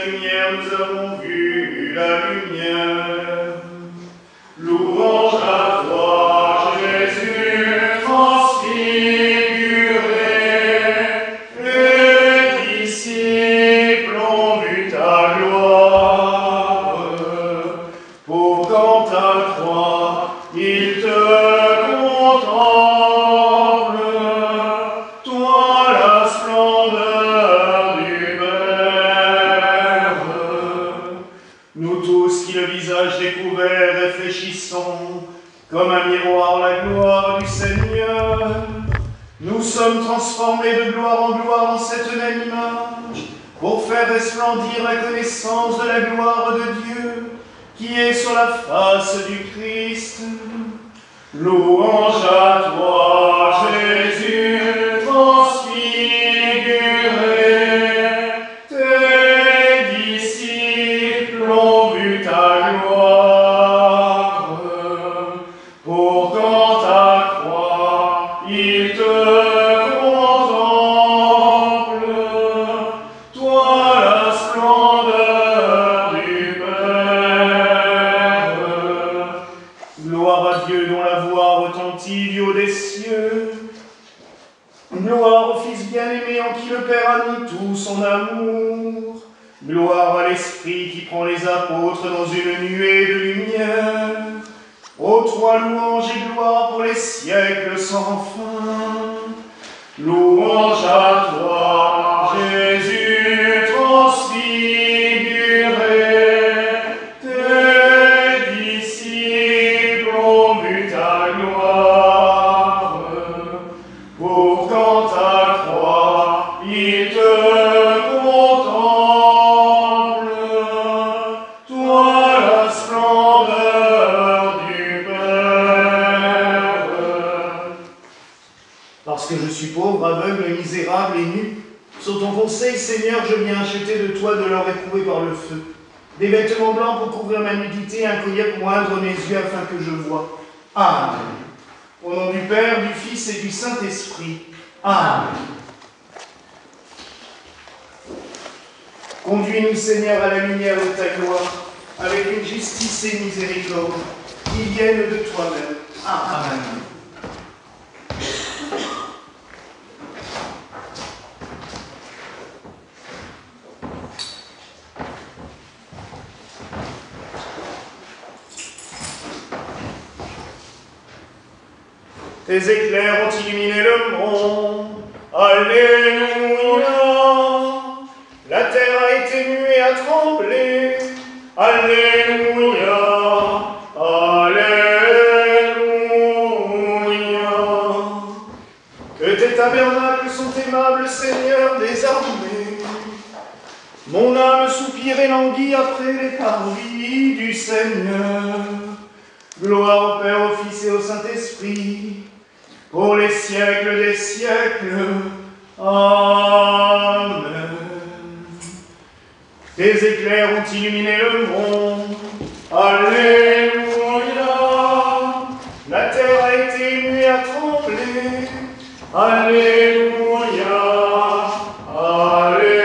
lumière, nous avons vu la lumière. Louange à toi, Jésus, transfiguré. Les disciples ont vu ta gloire. Pourtant ta croix, ils te contemplent. Toi, la splendeur du Verbe. Nous tous qui le visage découvert réfléchissons comme un miroir la gloire du Seigneur. Nous sommes transformés de gloire en gloire en cette même image pour faire resplendir la connaissance de la gloire de Dieu qui est sur la face du Christ. Louange à toi, Jésus, transfiguré. Tes disciples ont vu ta gloire. Pourtant ta croix, ils te contemplent. Toi, la splendeur du Verbe. Gloire à Dieu dont la voix retentit du haut des cieux. Gloire au Fils bien-aimé en qui le Père a mis tout son amour. Gloire à l'Esprit qui prend les apôtres dans une nuée de lumière. Ô toi, louange et gloire pour les siècles sans fin. Louange à toi, Jésus transfiguré. Tes disciples ont vu ta gloire. Pourtant ta croix, ils te contemplent. Toi, la splendeur du Verbe. Parce que je suis pauvre, aveugle, misérable et nu, sur ton conseil, Seigneur, je viens acheter de toi de l'or éprouvé par le feu, des vêtements blancs pour couvrir ma nudité, un collier pour moindre mes yeux afin que je voie. Amen. Au nom du Père, du Fils et du Saint-Esprit. Amen. Conduis-nous, Seigneur, à la lumière de ta gloire, avec une justice et miséricorde qui viennent de toi-même. Amen. Tes éclairs ont illuminé le monde. Alléluia. La terre a été nue et a tremblé. Alléluia. Alléluia. Que tes tabernacles sont aimables, Seigneur des armées. Mon âme soupire et languit après les parvis du Seigneur. Gloire au Père, au Fils et au Saint-Esprit, pour les siècles des siècles. Amen. Tes éclairs ont illuminé le monde. Alléluia. La terre a été émue et a tremblé. Alléluia. Alléluia.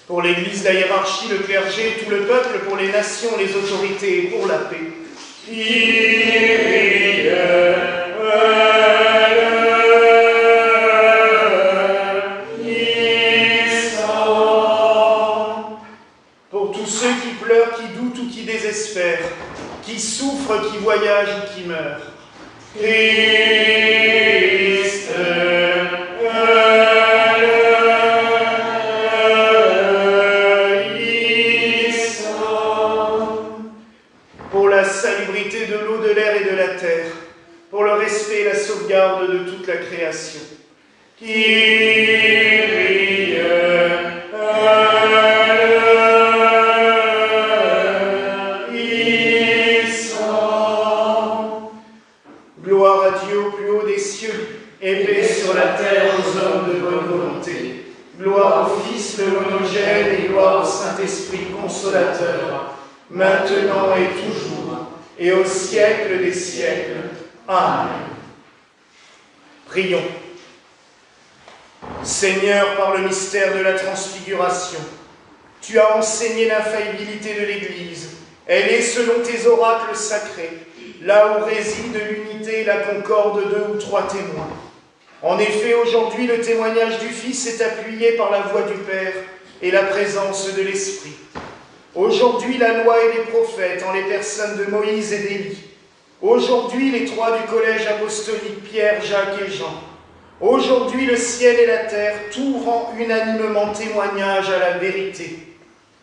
Pour l'Église, la hiérarchie, le clergé, tout le peuple, pour les nations, les autorités et pour la paix. Pour tous ceux qui pleurent, qui doutent ou qui désespèrent, qui souffrent, qui voyagent ou qui meurent. Christ. Pour la salubrité de l'eau, de l'air et de la terre, pour le respect et la sauvegarde de toute la création. Gloire à Dieu au plus haut des cieux, et paix sur la terre aux hommes de bonne volonté. Gloire au Fils, le monogène, et gloire au Saint-Esprit consolateur, maintenant et toujours, et au siècle des siècles. Amen. Prions. Seigneur, par le mystère de la transfiguration, tu as enseigné l'infaillibilité de l'Église. Elle est, selon tes oracles sacrés, là où réside l'unité et la concorde de 2 ou 3 témoins. En effet, aujourd'hui, le témoignage du Fils est appuyé par la voix du Père et la présence de l'Esprit. Aujourd'hui, la loi et les prophètes, en les personnes de Moïse et d'Élie. Aujourd'hui, les 3 du collège apostolique, Pierre, Jacques et Jean. Aujourd'hui, le ciel et la terre, tout rend unanimement témoignage à la vérité.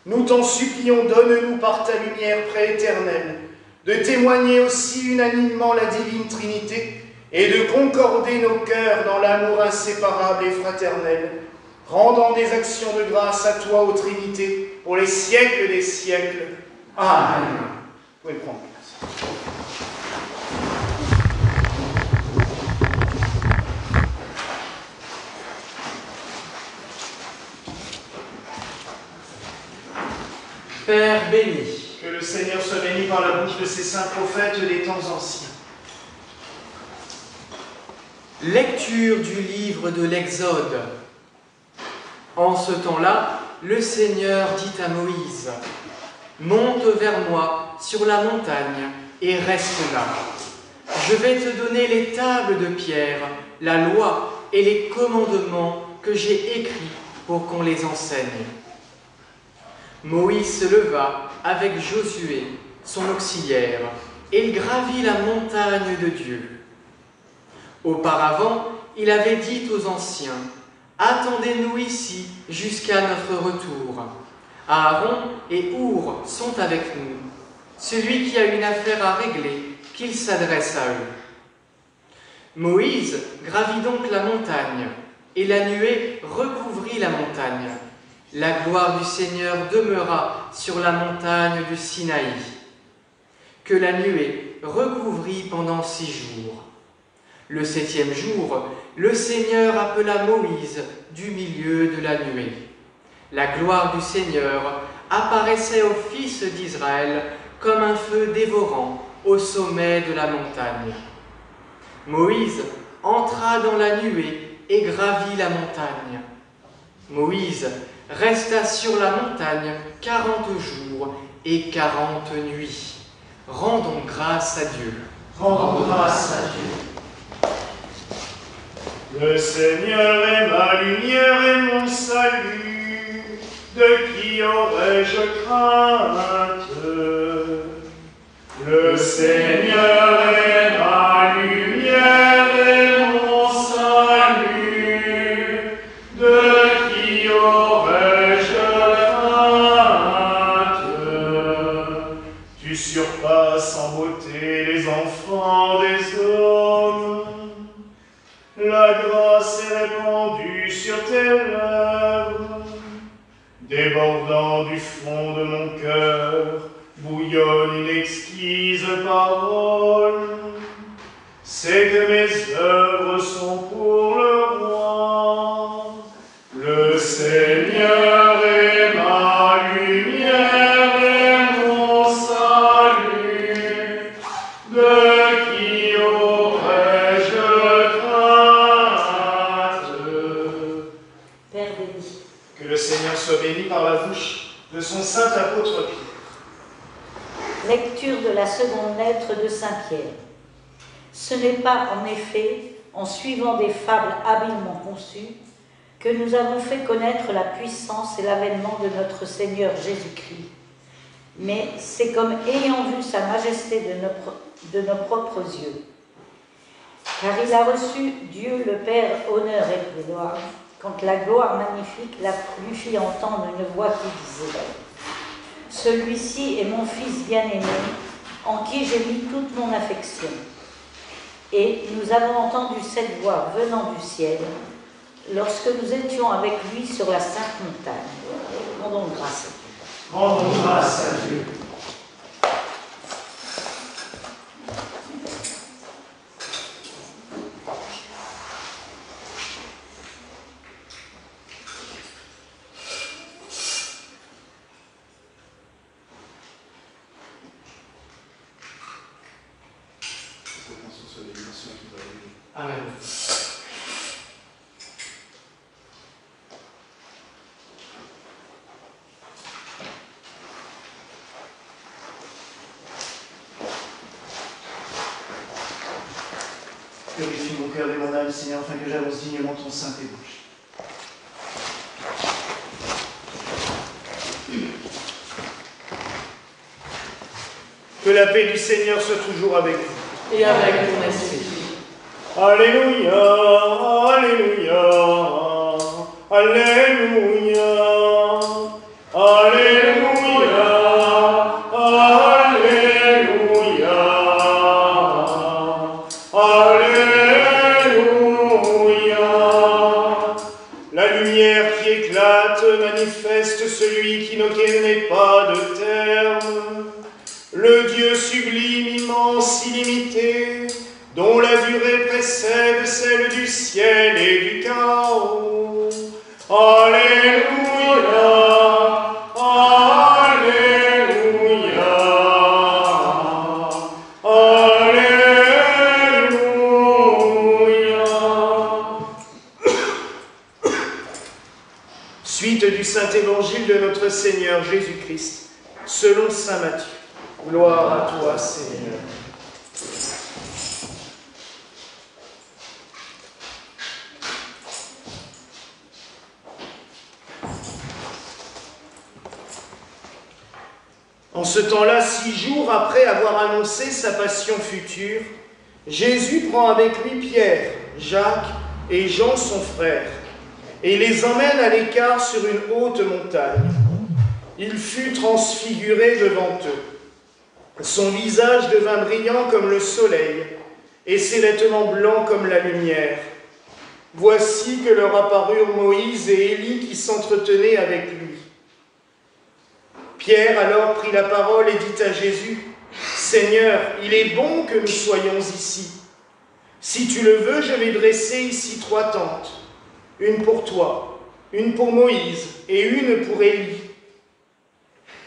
Nous t'en supplions, donne-nous par ta lumière prééternelle de témoigner aussi unanimement la divine Trinité et de concorder nos cœurs dans l'amour inséparable et fraternel, rendant des actions de grâce à toi, ô Trinité, pour les siècles des siècles. Amen. Vous pouvez prendre place. Père béni, que le Seigneur soit béni par la bouche de ses saints prophètes des temps anciens. Lecture du livre de l'Exode. En ce temps-là, le Seigneur dit à Moïse, « Monte vers moi sur la montagne et reste là. Je vais te donner les tables de pierre, la loi et les commandements que j'ai écrits pour qu'on les enseigne. » Moïse se leva avec Josué, son auxiliaire, et il gravit la montagne de Dieu. Auparavant, il avait dit aux anciens, « Attendez-nous ici jusqu'à notre retour. Aaron et Our sont avec nous. Celui qui a une affaire à régler, qu'il s'adresse à eux. » Moïse gravit donc la montagne, et la nuée recouvrit la montagne. La gloire du Seigneur demeura sur la montagne du Sinaï, que la nuée recouvrit pendant 6 jours. Le 7e jour, le Seigneur appela Moïse du milieu de la nuée. La gloire du Seigneur apparaissait aux fils d'Israël comme un feu dévorant au sommet de la montagne. Moïse entra dans la nuée et gravit la montagne. Moïse resta sur la montagne 40 jours et 40 nuits. Rendons grâce à Dieu. Rendons grâce à Dieu. Le Seigneur est ma lumière et mon salut. De qui aurais-je crainte? Le Seigneur est ma lumière et mon salut. De qui aurais-je crainte? Tu surpasses en beauté les enfants des hommes. La grâce est répandue sur tes lèvres. Débordant du fond de mon cœur, bouillonne une exquise parole. C'est que mes œuvres sont pour le roi. Le Seigneur est ma lumière et mon salut. De qui aurais-je crainte? Père béni. Que le Seigneur soit béni par la bouche de son saint apôtre Pierre. Lecture de la seconde lettre de saint Pierre. Ce n'est pas en effet en suivant des fables habilement conçues que nous avons fait connaître la puissance et l'avènement de notre Seigneur Jésus-Christ, mais c'est comme ayant vu sa majesté de nos propres yeux. Car il a reçu Dieu le Père honneur et gloire, quand la gloire magnifique lui fit entendre une voix qui disait « Celui-ci est mon Fils bien-aimé, en qui j'ai mis toute mon affection. » Et nous avons entendu cette voix venant du ciel, lorsque nous étions avec lui sur la sainte montagne. Rendons grâce à Dieu. Rendons grâce à Dieu. cœur et mon âme, Seigneur, afin que j'avance dignement ton saint évangile. Que la paix du Seigneur soit toujours avec vous. Et avec ton esprit. Alléluia, Alléluia, Alléluia, Alléluia, Alléluia, Alléluia. La lumière qui éclate manifeste celui qui ne connaît pas de terme. Le Dieu sublime, immense, illimité, dont la durée précède celle du ciel et du chaos. Alléluia, Alléluia, Alléluia. Suite du Saint-Évangile de notre Seigneur Jésus-Christ, selon saint Matthieu. Gloire à toi, Seigneur. En ce temps-là, 6 jours après avoir annoncé sa passion future, Jésus prend avec lui Pierre, Jacques et Jean son frère, et les emmène à l'écart sur une haute montagne. Il fut transfiguré devant eux. Son visage devint brillant comme le soleil, et ses vêtements blancs comme la lumière. Voici que leur apparurent Moïse et Élie qui s'entretenaient avec lui. Pierre alors prit la parole et dit à Jésus, « Seigneur, il est bon que nous soyons ici. Si tu le veux, je vais dresser ici 3 tentes, une pour toi, une pour Moïse et une pour Élie. »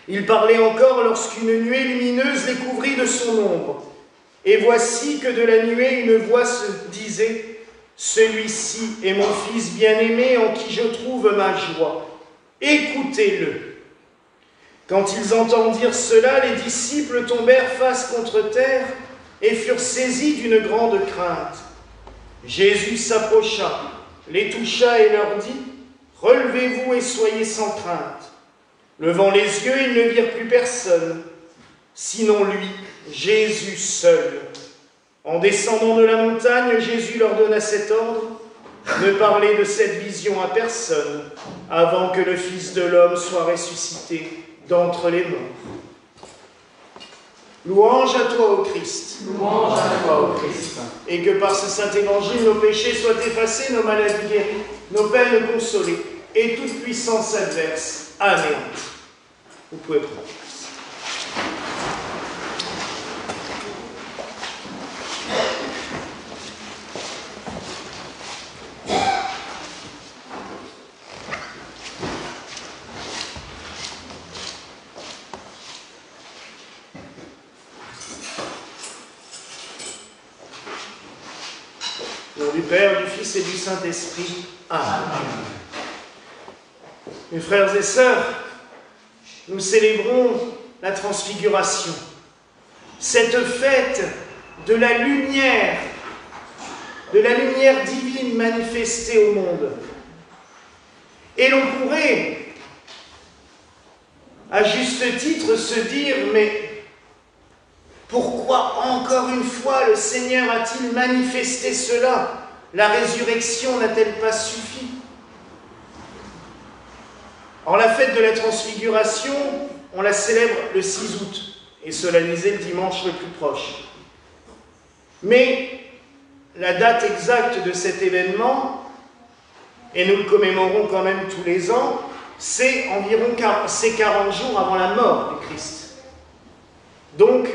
Il parlait encore lorsqu'une nuée lumineuse les couvrit de son ombre. Et voici que de la nuée une voix se disait, « Celui-ci est mon Fils bien-aimé en qui je trouve ma joie. Écoutez-le. » Quand ils entendirent cela, les disciples tombèrent face contre terre et furent saisis d'une grande crainte. Jésus s'approcha, les toucha et leur dit, « Relevez-vous et soyez sans crainte. » Levant les yeux, ils ne virent plus personne, sinon lui, Jésus seul. En descendant de la montagne, Jésus leur donna cet ordre, « Ne parlez de cette vision à personne, avant que le Fils de l'homme soit ressuscité d'entre les morts. » Louange à toi, ô Christ. Louange à toi, ô Christ. Et que par ce saint évangile, nos péchés soient effacés, nos maladies guéries, nos peines consolées, et toute puissance adverse anéantie. Vous pouvez prendre place. Au nom du Père, du Fils et du Saint-Esprit. Amen. Mes frères et sœurs, nous célébrons la transfiguration, cette fête de la lumière divine manifestée au monde. Et l'on pourrait, à juste titre, se dire, mais pourquoi encore une fois le Seigneur a-t-il manifesté cela? La résurrection n'a-t-elle pas suffi? Or, la fête de la Transfiguration, on la célèbre le 6 août et solennisée le dimanche le plus proche. Mais la date exacte de cet événement, et nous le commémorons quand même tous les ans, c'est environ 40 jours avant la mort du Christ. Donc,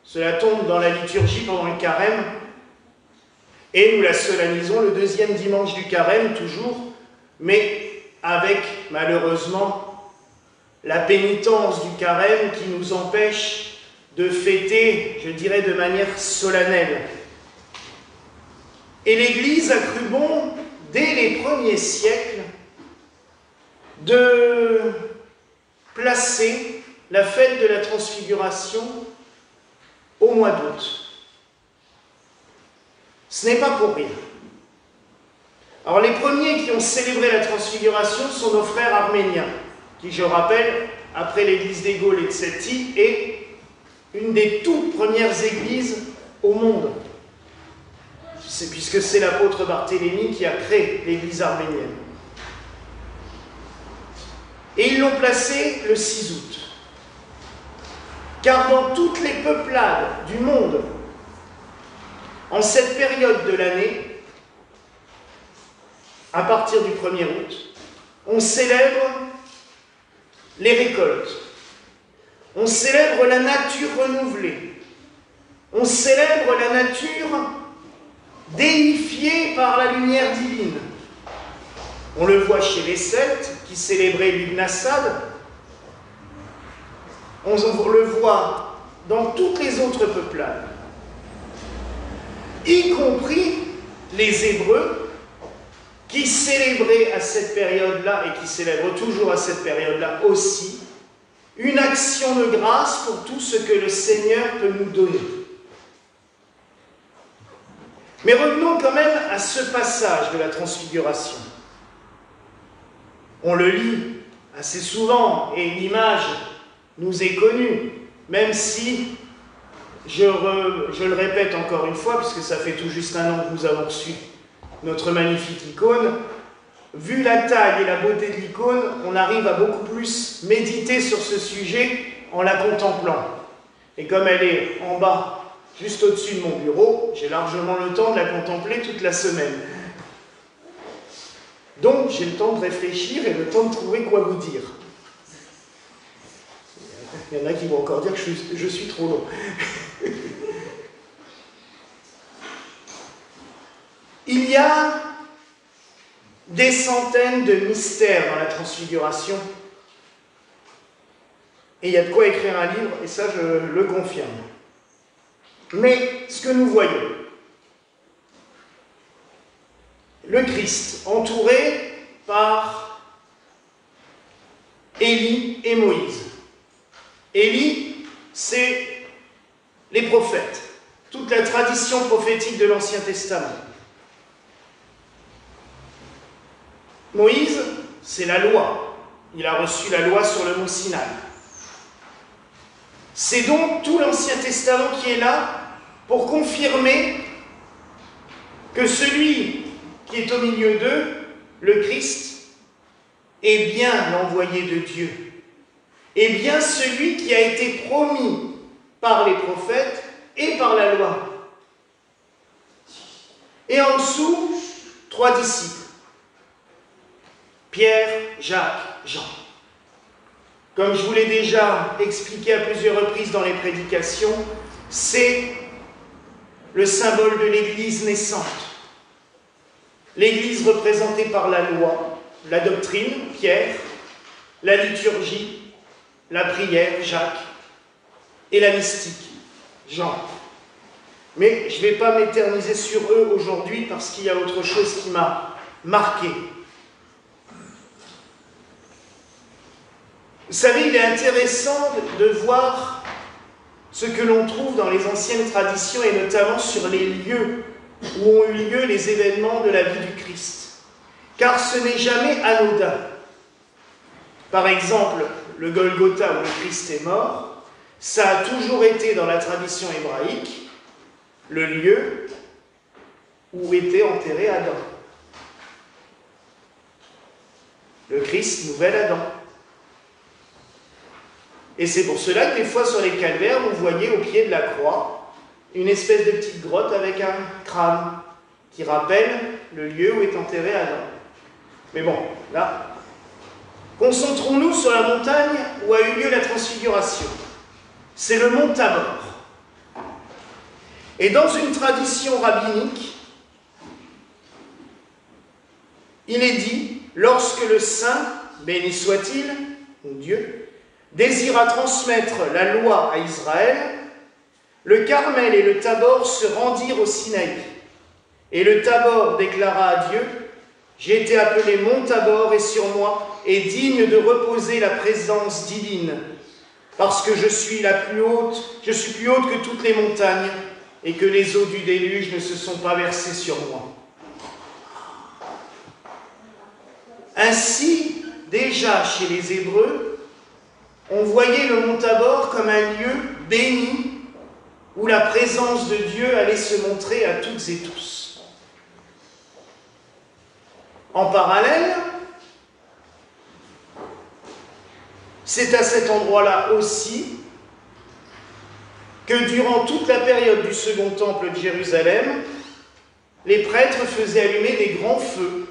cela tombe dans la liturgie pendant le carême, et nous la solennisons le 2e dimanche du carême, toujours, mais avec, malheureusement, la pénitence du carême qui nous empêche de fêter, je dirais, de manière solennelle. Et l'Église a cru bon, dès les premiers siècles, de placer la fête de la Transfiguration au mois d'août. Ce n'est pas pour rien. Alors les premiers qui ont célébré la transfiguration sont nos frères arméniens, qui, je rappelle, après l'église des Gaules et de Séti, est une des toutes premières églises au monde. Puisque c'est l'apôtre Barthélemy qui a créé l'église arménienne. Et ils l'ont placé le 6 août. Car dans toutes les peuplades du monde, en cette période de l'année, à partir du 1er août, on célèbre les récoltes, on célèbre la nature renouvelée, on célèbre la nature déifiée par la lumière divine. On le voit chez les Celtes qui célébraient l'Ugnasad, on le voit dans toutes les autres peuplades, y compris les Hébreux qui célébraient à cette période-là, et qui célèbrent toujours à cette période-là aussi, une action de grâce pour tout ce que le Seigneur peut nous donner. Mais revenons quand même à ce passage de la Transfiguration. On le lit assez souvent, et l'image nous est connue, même si, je le répète encore une fois, puisque ça fait tout juste un an que nous avons reçu notre magnifique icône, vu la taille et la beauté de l'icône, on arrive à beaucoup plus méditer sur ce sujet en la contemplant. Et comme elle est en bas, juste au-dessus de mon bureau, j'ai largement le temps de la contempler toute la semaine. Donc j'ai le temps de réfléchir et le temps de trouver quoi vous dire. Il y en a qui vont encore dire que je suis trop long. Il y a des centaines de mystères dans la Transfiguration. Et il y a de quoi écrire un livre, et ça je le confirme. Mais ce que nous voyons, le Christ entouré par Élie et Moïse. Élie, c'est les prophètes, toute la tradition prophétique de l'Ancien Testament. Moïse, c'est la loi. Il a reçu la loi sur le mont Sinaï. C'est donc tout l'Ancien Testament qui est là pour confirmer que celui qui est au milieu d'eux, le Christ, est bien l'envoyé de Dieu, est bien celui qui a été promis par les prophètes et par la loi. Et en dessous, 3 disciples. Pierre, Jacques, Jean. Comme je vous l'ai déjà expliqué à plusieurs reprises dans les prédications, c'est le symbole de l'Église naissante. L'Église représentée par la loi, la doctrine, Pierre, la liturgie, la prière, Jacques, et la mystique, Jean. Mais je ne vais pas m'éterniser sur eux aujourd'hui parce qu'il y a autre chose qui m'a marqué. Vous savez, il est intéressant de voir ce que l'on trouve dans les anciennes traditions et notamment sur les lieux où ont eu lieu les événements de la vie du Christ. Car ce n'est jamais anodin. Par exemple, le Golgotha où le Christ est mort, ça a toujours été dans la tradition hébraïque le lieu où était enterré Adam. Le Christ, nouvel Adam. Et c'est pour cela que des fois sur les calvaires, vous voyez au pied de la croix une espèce de petite grotte avec un crâne qui rappelle le lieu où est enterré Adam. Mais bon, là, concentrons-nous sur la montagne où a eu lieu la transfiguration. C'est le mont Tabor. Et dans une tradition rabbinique, il est dit, lorsque le Saint, béni soit-il, ou Dieu, désira transmettre la loi à Israël, le Carmel et le Tabor se rendirent au Sinaï. Et le Tabor déclara à Dieu, « J'ai été appelé mont Tabor et sur moi est digne de reposer la présence divine, parce que je suis plus haute que toutes les montagnes, et que les eaux du déluge ne se sont pas versées sur moi. » Ainsi, déjà chez les Hébreux, on voyait le mont Tabor comme un lieu béni où la présence de Dieu allait se montrer à toutes et tous. En parallèle, c'est à cet endroit-là aussi que durant toute la période du second temple de Jérusalem, les prêtres faisaient allumer des grands feux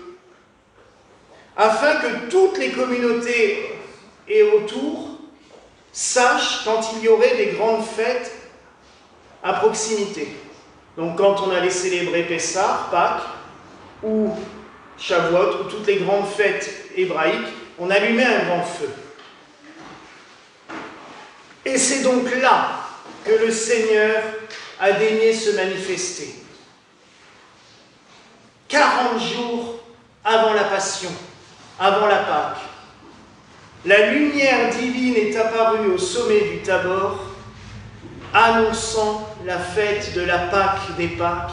afin que toutes les communautés et autour sachent quand il y aurait des grandes fêtes à proximité. Donc quand on allait célébrer Pessah, Pâques ou Shavuot ou toutes les grandes fêtes hébraïques, on allumait un grand feu. Et c'est donc là que le Seigneur a daigné se manifester. 40 jours avant la Passion, avant la Pâque, la lumière divine est apparue au sommet du Tabor, annonçant la fête de la Pâque des Pâques,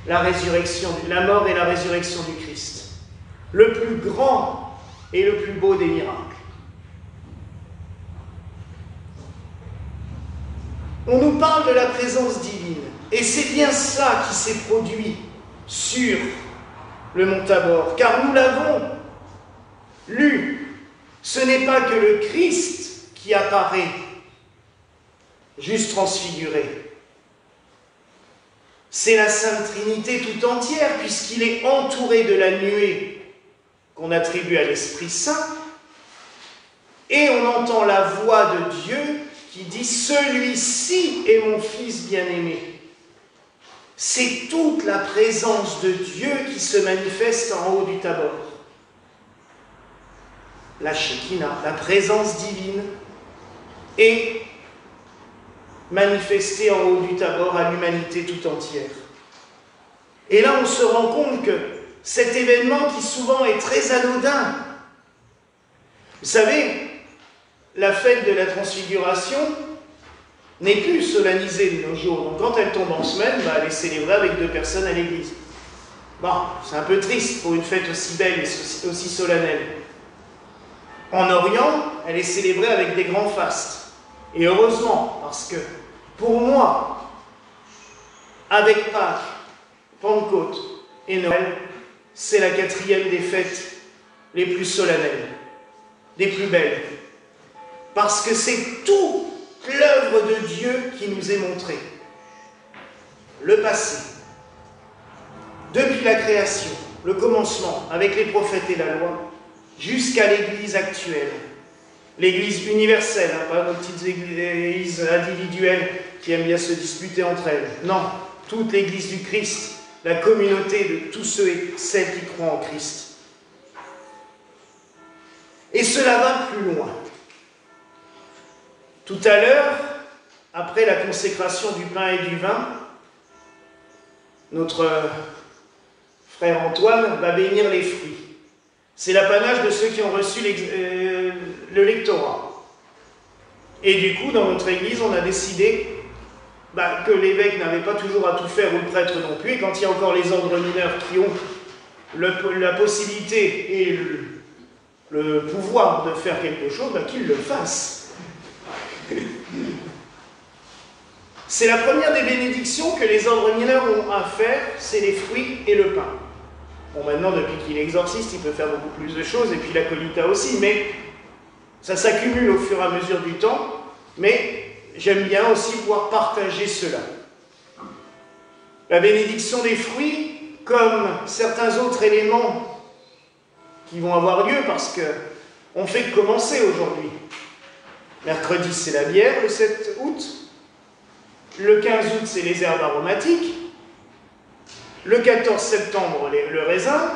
la résurrection, la mort et la résurrection du Christ, le plus grand et le plus beau des miracles. On nous parle de la présence divine, et c'est bien ça qui s'est produit sur le mont Tabor, car nous l'avons lu. Ce n'est pas que le Christ qui apparaît, juste transfiguré. C'est la Sainte Trinité tout entière, puisqu'il est entouré de la nuée qu'on attribue à l'Esprit Saint, et on entend la voix de Dieu qui dit « Celui-ci est mon Fils bien-aimé ». C'est toute la présence de Dieu qui se manifeste en haut du Tabor. La Shekinah, la présence divine, est manifestée en haut du Tabor à l'humanité tout entière. Et là, on se rend compte que cet événement qui souvent est très anodin, vous savez, la fête de la Transfiguration n'est plus solennisée de nos jours. Donc quand elle tombe en semaine, elle est célébrée avec 2 personnes à l'église. Bon, c'est un peu triste pour une fête aussi belle et aussi solennelle. En Orient, elle est célébrée avec des grands fastes. Et heureusement, parce que pour moi, avec Pâques, Pentecôte et Noël, c'est la 4e des fêtes les plus solennelles, des plus belles. Parce que c'est toute l'œuvre de Dieu qui nous est montrée. Le passé, depuis la création, le commencement, avec les prophètes et la loi, jusqu'à l'Église actuelle, l'Église universelle, pas nos petites églises individuelles qui aiment bien se disputer entre elles. Non, toute l'Église du Christ, la communauté de tous ceux et celles qui croient en Christ. Et cela va plus loin. Tout à l'heure, après la consécration du pain et du vin, notre frère Antoine va bénir les fruits. C'est l'apanage de ceux qui ont reçu le lectorat. Et du coup, dans notre église, on a décidé que l'évêque n'avait pas toujours à tout faire, ou le prêtre non plus, et quand il y a encore les ordres mineurs qui ont la possibilité et le pouvoir de faire quelque chose, qu'ils le fassent. C'est la première des bénédictions que les ordres mineurs ont à faire, c'est les fruits et le pain. Bon, maintenant, depuis qu'il est exorciste, il peut faire beaucoup plus de choses, et puis la colita aussi, mais ça s'accumule au fur et à mesure du temps, mais j'aime bien aussi pouvoir partager cela. La bénédiction des fruits, comme certains autres éléments qui vont avoir lieu, parce qu'on fait que commencer aujourd'hui. Mercredi, c'est la bière, le 7 août. Le 15 août, c'est les herbes aromatiques. Le 14 septembre, le raisin.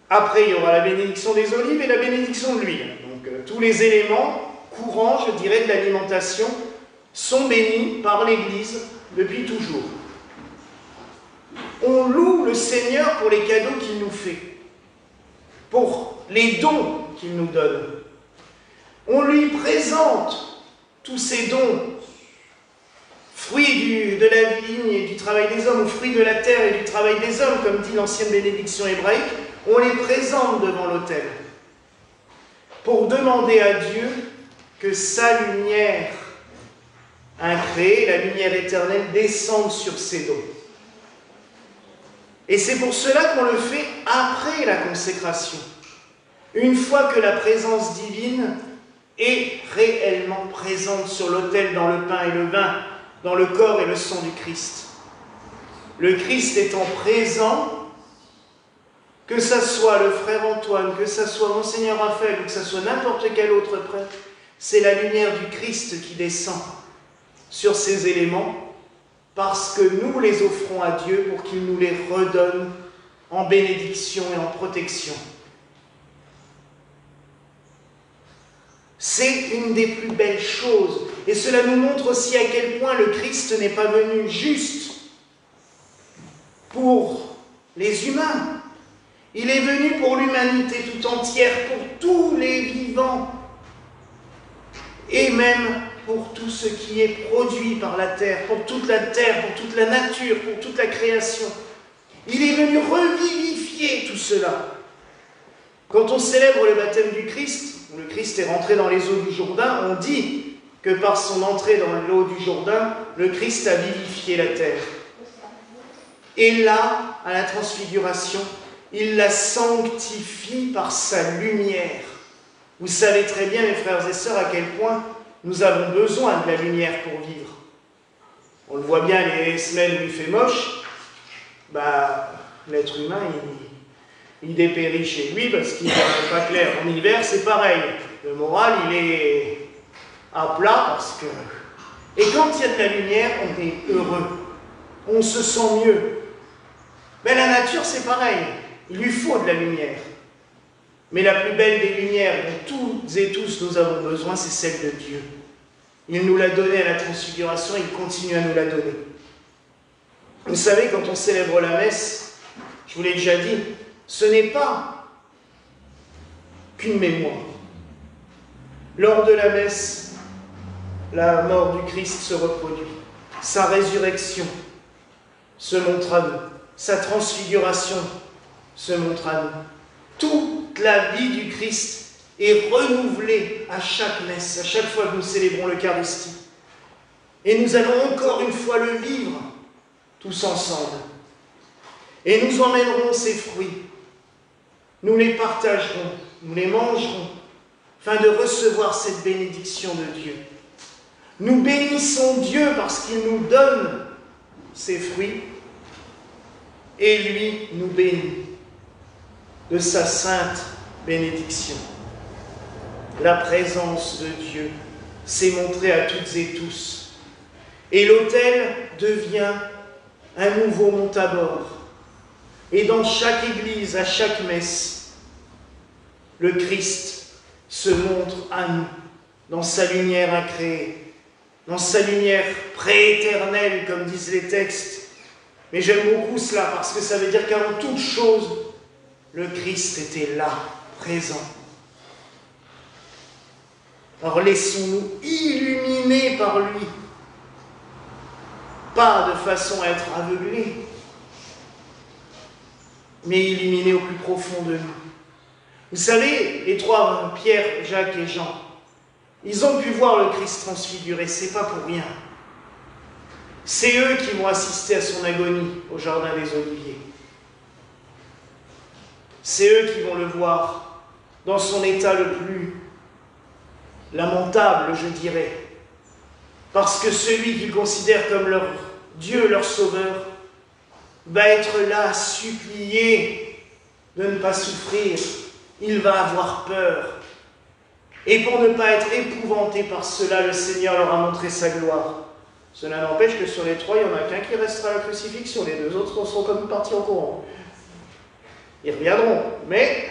Après, il y aura la bénédiction des olives et la bénédiction de l'huile. Donc, tous les éléments courants, je dirais, de l'alimentation sont bénis par l'Église depuis toujours. On loue le Seigneur pour les cadeaux qu'il nous fait, pour les dons qu'il nous donne. On lui présente tous ces dons fruit de la vigne et du travail des hommes, ou fruit de la terre et du travail des hommes, comme dit l'ancienne bénédiction hébraïque, on les présente devant l'autel pour demander à Dieu que sa lumière incréée, la lumière éternelle, descende sur ces dons. Et c'est pour cela qu'on le fait après la consécration, une fois que la présence divine est réellement présente sur l'autel, dans le pain et le vin, dans le corps et le sang du Christ. Le Christ étant présent, que ça soit le frère Antoine, que ça soit Monseigneur Raphaël, ou que ça soit n'importe quel autre prêtre, c'est la lumière du Christ qui descend sur ces éléments, parce que nous les offrons à Dieu pour qu'il nous les redonne en bénédiction et en protection. C'est une des plus belles choses. Et cela nous montre aussi à quel point le Christ n'est pas venu juste pour les humains. Il est venu pour l'humanité tout entière, pour tous les vivants, et même pour tout ce qui est produit par la terre, pour toute la nature, pour toute la création. Il est venu revivifier tout cela. Quand on célèbre le baptême du Christ, le Christ est rentré dans les eaux du Jourdain, on dit que par son entrée dans l'eau du Jourdain, le Christ a vivifié la terre. Et là, à la transfiguration, il la sanctifie par sa lumière. Vous savez très bien, mes frères et sœurs, à quel point nous avons besoin de la lumière pour vivre. On le voit bien les semaines où il fait moche, l'être humain, il dépérit chez lui parce qu'il n'est pas clair. En hiver, c'est pareil. Le moral, il est à plat parce que... Et quand il y a de la lumière, on est heureux. On se sent mieux. Mais la nature, c'est pareil. Il lui faut de la lumière. Mais la plus belle des lumières dont toutes et tous nous avons besoin, c'est celle de Dieu. Il nous l'a donnée à la transfiguration, il continue à nous la donner. Vous savez, quand on célèbre la messe, je vous l'ai déjà dit, ce n'est pas qu'une mémoire. Lors de la messe, la mort du Christ se reproduit. Sa résurrection se montre à nous. Sa transfiguration se montre à nous. Toute la vie du Christ est renouvelée à chaque messe, à chaque fois que nous célébrons l'Eucharistie. Et nous allons encore une fois le vivre, tous ensemble. Et nous emmènerons ces fruits. Nous les partagerons, nous les mangerons, afin de recevoir cette bénédiction de Dieu. Nous bénissons Dieu parce qu'il nous donne ces fruits, et lui nous bénit de sa sainte bénédiction. La présence de Dieu s'est montrée à toutes et tous, et l'autel devient un nouveau Montabor. Et dans chaque église, à chaque messe, le Christ se montre à nous dans sa lumière incréée, dans sa lumière prééternelle, comme disent les textes. Mais j'aime beaucoup cela parce que ça veut dire qu'avant toute chose, le Christ était là, présent. Alors laissons-nous illuminer par lui, pas de façon à être aveuglés, mais illuminés au plus profond de nous. Vous savez, les trois, Pierre, Jacques et Jean, ils ont pu voir le Christ transfiguré, c'est pas pour rien. C'est eux qui vont assister à son agonie au Jardin des Oliviers. C'est eux qui vont le voir dans son état le plus lamentable, je dirais. Parce que celui qu'ils considèrent comme leur Dieu, leur Sauveur, va être là à supplier de ne pas souffrir. Il va avoir peur. Et pour ne pas être épouvanté par cela, le Seigneur leur a montré sa gloire. Cela n'empêche que sur les trois, il n'y en a qu'un qui restera à la crucifixion. Les deux autres seront comme partis en courant. Ils reviendront. Mais,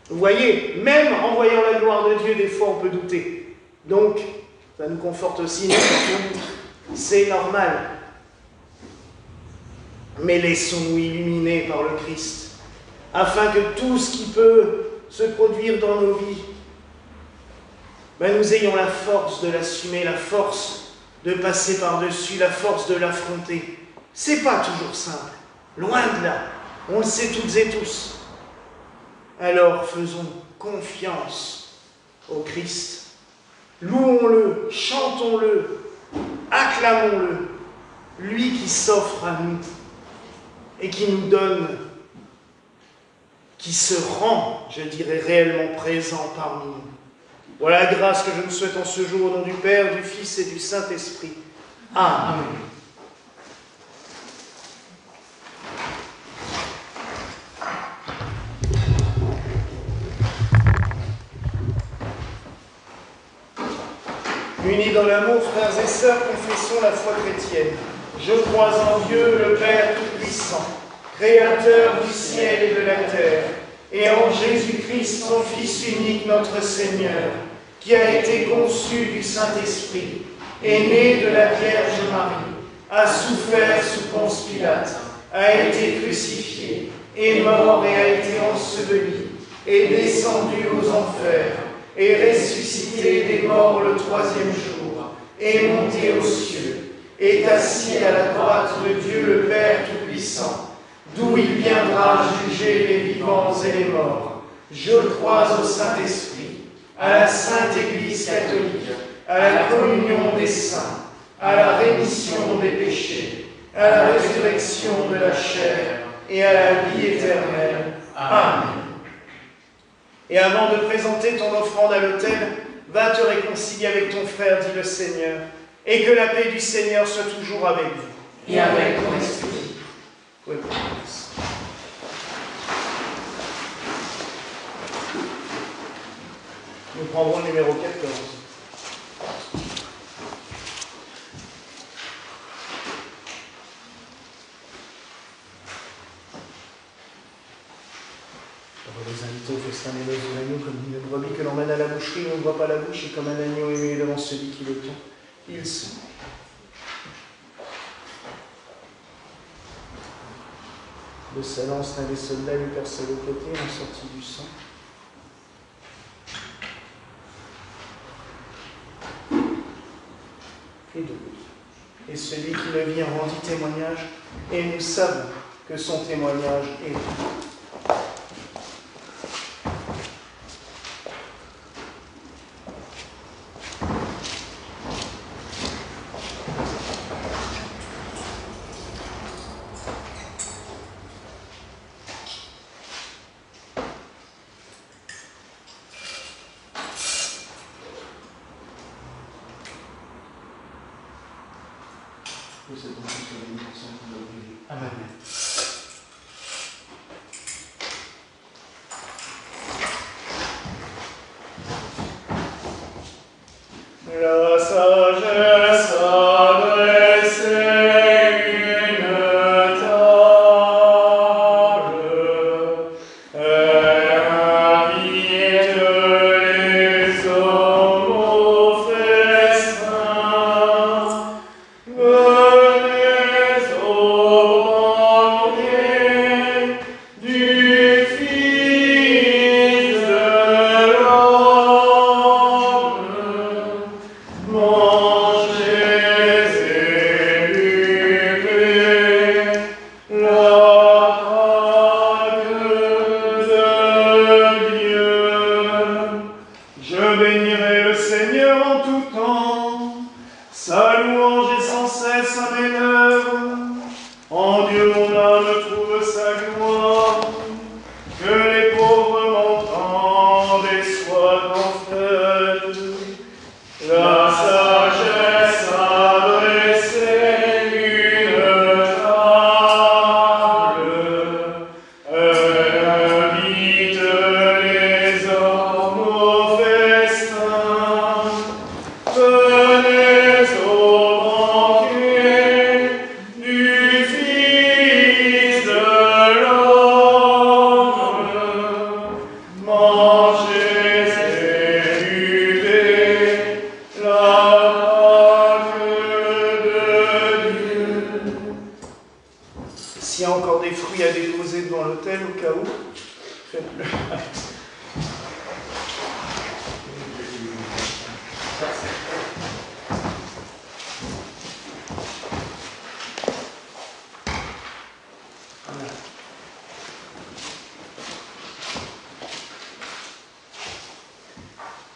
vous voyez, même en voyant la gloire de Dieu, des fois on peut douter. Donc, ça nous conforte aussi. C'est normal. Mais laissons-nous illuminer par le Christ, afin que tout ce qui peut se produire dans nos vies, nous ayons la force de l'assumer, la force de passer par-dessus la force de l'affronter. C'est pas toujours simple, loin de là, on le sait toutes et tous. Alors faisons confiance au Christ. Louons-le, chantons-le, acclamons-le, lui qui s'offre à nous et qui nous donne, qui se rend, je dirais, réellement présent parmi nous. Voilà la grâce que je vous souhaite en ce jour au nom du Père, du Fils et du Saint-Esprit. Amen. Unis dans l'amour, frères et sœurs, confessons la foi chrétienne. Je crois en Dieu, le Père Tout-Puissant, Créateur du ciel et de la terre, et en Jésus-Christ, son Fils unique, notre Seigneur, qui a été conçu du Saint-Esprit, est né de la Vierge Marie, a souffert sous Ponce Pilate, a été crucifié, est mort et a été enseveli, est descendu aux enfers, est ressuscité des morts le troisième jour, est monté aux cieux, est assis à la droite de Dieu le Père Tout-Puissant, d'où il viendra juger les vivants et les morts. Je crois au Saint-Esprit, à la Sainte Église catholique, à la communion des saints, à la rémission des péchés, à la résurrection de la chair et à la vie éternelle. Amen. Et avant de présenter ton offrande à l'autel, va te réconcilier avec ton frère, dit le Seigneur, et que la paix du Seigneur soit toujours avec vous. Et avec ton esprit. Oui. Nous prendrons le numéro 14. On va les inviter au festin des noces de l'agneau comme une brebis que l'on mène à la boucherie, on ne voit pas la bouche, et comme un agneau aimé devant celui qui le tond, il se. De sa lance, l'un des soldats lui perça le côté, en sortit du sang. Et de l'autre. Et celui qui le vit en rendit témoignage, et nous savons que son témoignage est vrai. Amen. La sagesse adressait une table, elle invite les hommes au festin. Venez au banquet du Fils de l'homme. Mangez et buvez la Pâque de Dieu. Je bénirai le Seigneur en tout temps. Sa louange est sans cesse à mes lèvres. En Dieu mon âme trouve sa gloire. Que les pauvres m'entendent et soient en fête. La sagesse adressait une table. Elle invite les hommes au festin. Venez au banquet du Fils de l'homme. Mangez et buvez la Pâque de Dieu. S'il y a encore des fruits à déposer devant l'autel, au cas où, faites-le. Amen.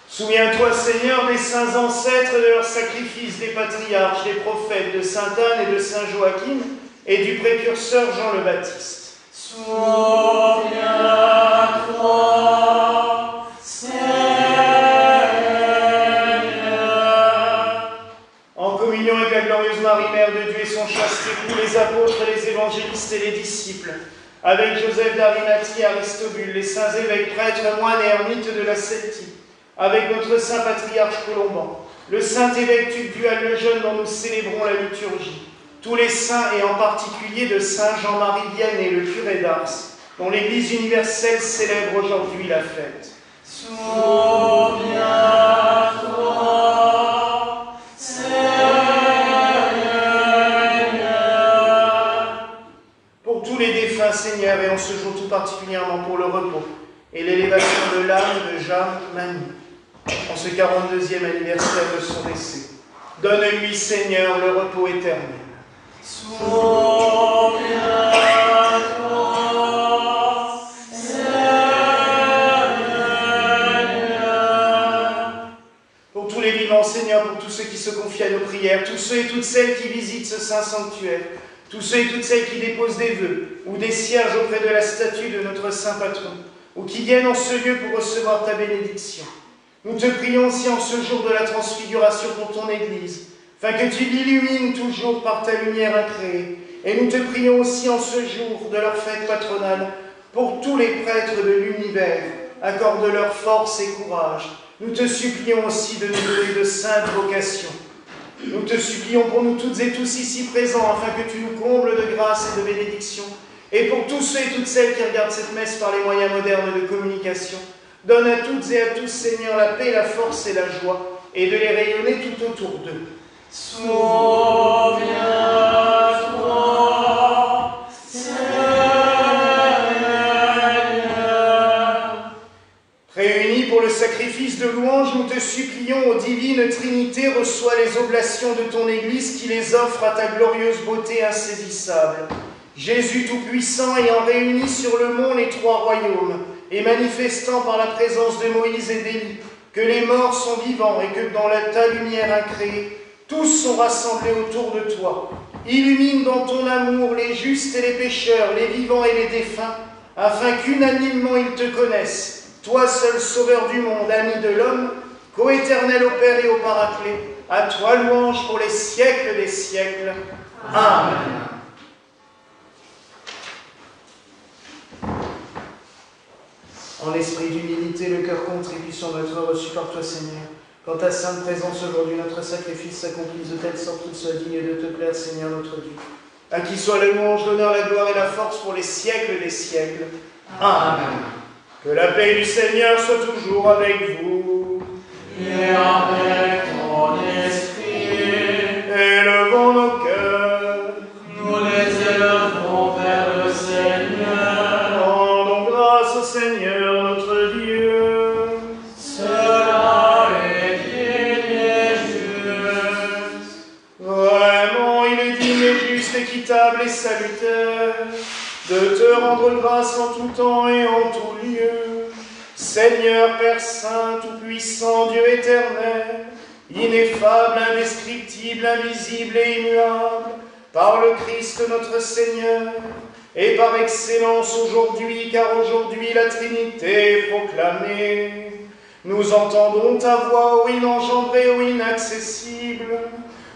Souviens-toi, Seigneur, des saints ancêtres, de leurs sacrifices, des patriarches, des prophètes, de sainte Anne et de saint Joachim, et du précurseur Jean le Baptiste. Souviens-toi, Seigneur. En communion avec la glorieuse Marie, Mère de Dieu et son chaste époux, les apôtres, les évangélistes et les disciples, avec Joseph d'Arimathie, Aristobule, les saints évêques, prêtres, moines et ermites de la Celtique, avec notre saint patriarche Colomban, le saint évêque Tugdual le Jeune dont nous célébrons la liturgie, tous les saints et en particulier de saint Jean-Marie Vianney, le curé d'Ars, dont l'Église universelle célèbre aujourd'hui la fête. Souviens-toi, Seigneur. Pour tous les défunts, Seigneur, et en ce jour tout particulièrement pour le repos et l'élévation de l'âme de Jeanne Mani, en ce 42e anniversaire de son décès. Donne-lui, Seigneur, le repos éternel. Souviens-toi, Seigneur. Pour tous les vivants, Seigneur, pour tous ceux qui se confient à nos prières, tous ceux et toutes celles qui visitent ce saint sanctuaire, tous ceux et toutes celles qui déposent des vœux ou des cierges auprès de la statue de notre saint patron, ou qui viennent en ce lieu pour recevoir ta bénédiction. Nous te prions aussi en ce jour de la transfiguration pour ton Église, afin que tu l'illumines toujours par ta lumière incréée. Et nous te prions aussi en ce jour de leur fête patronale pour tous les prêtres de l'univers. Accorde-leur force et courage. Nous te supplions aussi de nous donner de saintes vocations. Nous te supplions pour nous toutes et tous ici présents, afin que tu nous combles de grâce et de bénédiction. Et pour tous ceux et toutes celles qui regardent cette messe par les moyens modernes de communication, donne à toutes et à tous, Seigneur, la paix, la force et la joie, et de les rayonner tout autour d'eux. Souviens-toi, Seigneur. Réunis pour le sacrifice de louange, nous te supplions, ô divine Trinité, reçois les oblations de ton Église qui les offre à ta glorieuse beauté insaisissable. Jésus Tout-Puissant, ayant réuni sur le mont les trois royaumes, et manifestant par la présence de Moïse et d'Élie que les morts sont vivants et que dans ta lumière incréée, tous sont rassemblés autour de toi. Illumine dans ton amour les justes et les pécheurs, les vivants et les défunts, afin qu'unanimement ils te connaissent, toi seul sauveur du monde, ami de l'homme, coéternel au Père et au Paraclet, à toi louange pour les siècles des siècles. Amen. En esprit d'humilité, le cœur contrit, puissions être reçus par toi, Seigneur. Quand ta sainte présence aujourd'hui, notre sacrifice s'accomplisse de telle sorte qu'il soit digne de te plaire, Seigneur notre Dieu. À qui soit la louange, l'honneur, la gloire et la force pour les siècles des siècles. Amen. Que la paix du Seigneur soit toujours avec vous. Et avec ton esprit. Élevons nos cœurs. Nous les élevons vers le Seigneur. Rendons grâce au Seigneur notre Dieu. Cela est digne et juste. Vraiment, il est digne et juste, équitable et salutaire de te rendre grâce en tout temps et en tout lieu. Seigneur, Père Saint, Tout-Puissant, Dieu éternel, ineffable, indescriptible, invisible et immuable, par le Christ notre Seigneur, et par excellence aujourd'hui, car aujourd'hui la Trinité est proclamée. Nous entendons ta voix, ô inengendrée, ô inaccessible,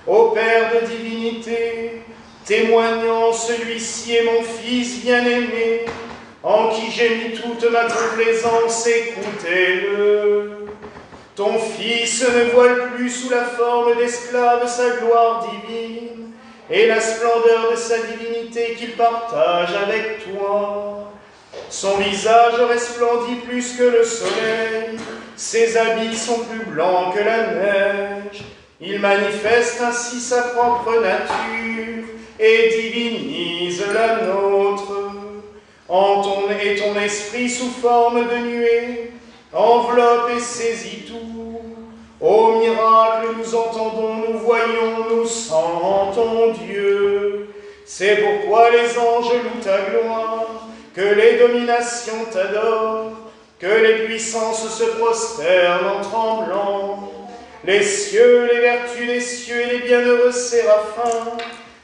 ô Père de divinité, témoignant, celui-ci est mon Fils bien-aimé, en qui j'ai mis toute ma complaisance, écoutez-le. Ton Fils ne voile plus sous la forme d'esclave sa gloire divine et la splendeur de sa divinité qu'il partage avec toi. Son visage resplendit plus que le soleil, ses habits sont plus blancs que la neige. Il manifeste ainsi sa propre nature et divinise la nôtre. Et ton esprit sous forme de nuée enveloppe et saisit tout. Ô miracle, nous entendons, nous voyons, nous sentons Dieu. C'est pourquoi les anges louent ta gloire, que les dominations t'adorent, que les puissances se prosternent en tremblant. Les cieux, les vertus des cieux et les bienheureux séraphins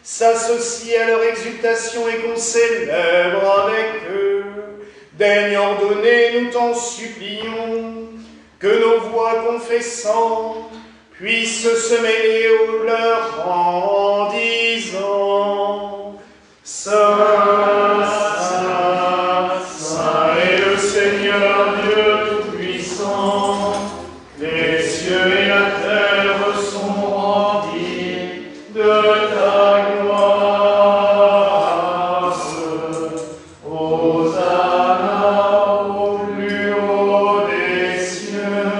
s'associent à leur exultation et qu'on célèbre avec eux. Daigne ordonner, nous t'en supplions, que nos voix confessantes puissent se mêler aux leurs en disant Saint, Saint, Saint est le Seigneur Dieu Tout-Puissant. Les cieux et la terre sont remplis de ta gloire. Hosanna au plus haut des cieux.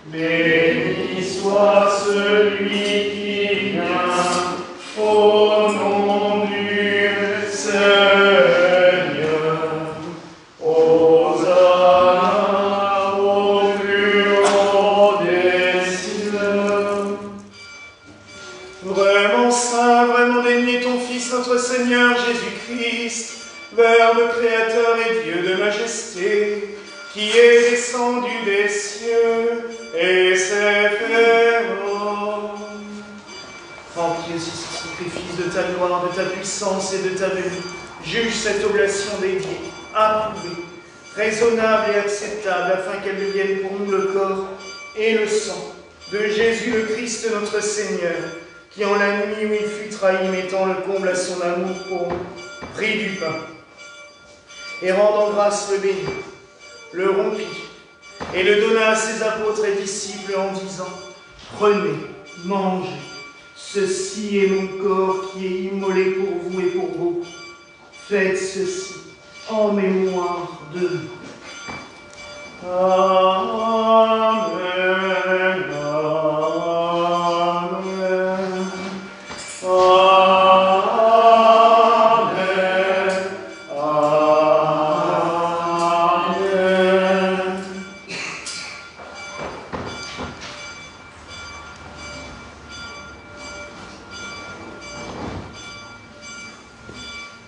Béni soit celui qui vient au nom du Seigneur. Hosanna au plus haut des cieux. Vraiment saint, vraiment béni ton Fils, notre Seigneur Jésus-Christ, Verbe créateur et Dieu de majesté, qui est descendu des cieux et s'est fait homme. Remplis aussi ce sacrifice de ta gloire, de ta puissance et de ta venue. Juge cette oblation dédiée, approuvée, raisonnable et acceptable, afin qu'elle devienne pour nous le corps et le sang de Jésus le Christ notre Seigneur, qui en la nuit où il fut trahi, mettant le comble à son amour pour nous, prit du pain, et rendant grâce le bénit, le rompit, et le donna à ses apôtres et disciples en disant « Prenez, mangez, ceci est mon corps qui est immolé pour vous et pour vous. Faites ceci en mémoire de moi. » Amen, amen, amen, amen.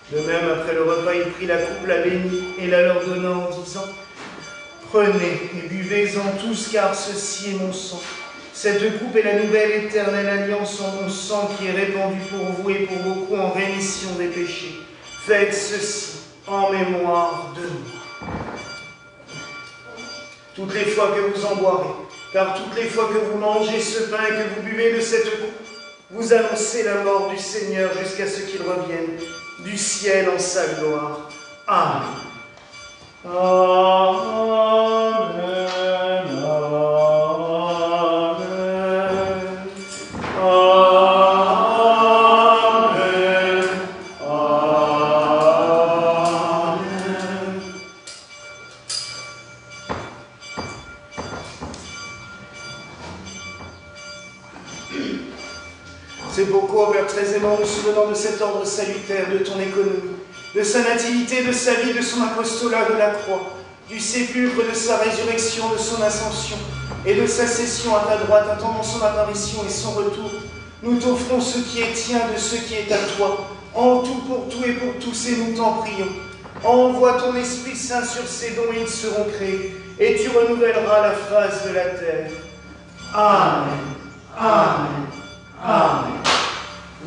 De même, après le repas, il prit la coupe, la bénit et la leur donna en disant « Prenez et buvez-en tous, car ceci est mon sang. Cette coupe est la nouvelle éternelle alliance en mon sang qui est répandue pour vous et pour beaucoup en rémission des péchés. Faites ceci en mémoire de moi. Toutes les fois que vous en boirez, car toutes les fois que vous mangez ce pain et que vous buvez de cette coupe, vous annoncez la mort du Seigneur jusqu'à ce qu'il revienne du ciel en sa gloire. Amen. Amen. C'est pourquoi, Père très aimant, nous souvenons de cet ordre salutaire, de ton économie, de sa nativité, de sa vie, de son apostolat de la croix, du sépulcre, de sa résurrection, de son ascension, et de sa session à ta droite, attendant son apparition et son retour. Nous t'offrons ce qui est tien de ce qui est à toi, en tout, pour tout et pour tous, et nous t'en prions. Envoie ton Esprit Saint sur ces dons et ils seront créés, et tu renouvelleras la face de la terre. Amen. Amen. Amen.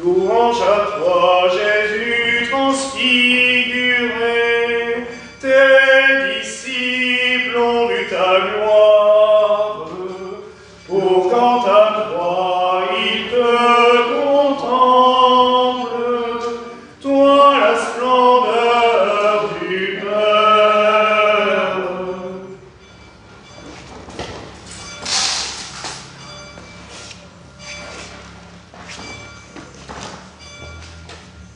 Louange à toi, Jésus transfiguré, tes disciples ont vu ta gloire, pour quand à toi ils te contemplent, toi la splendeur du Père.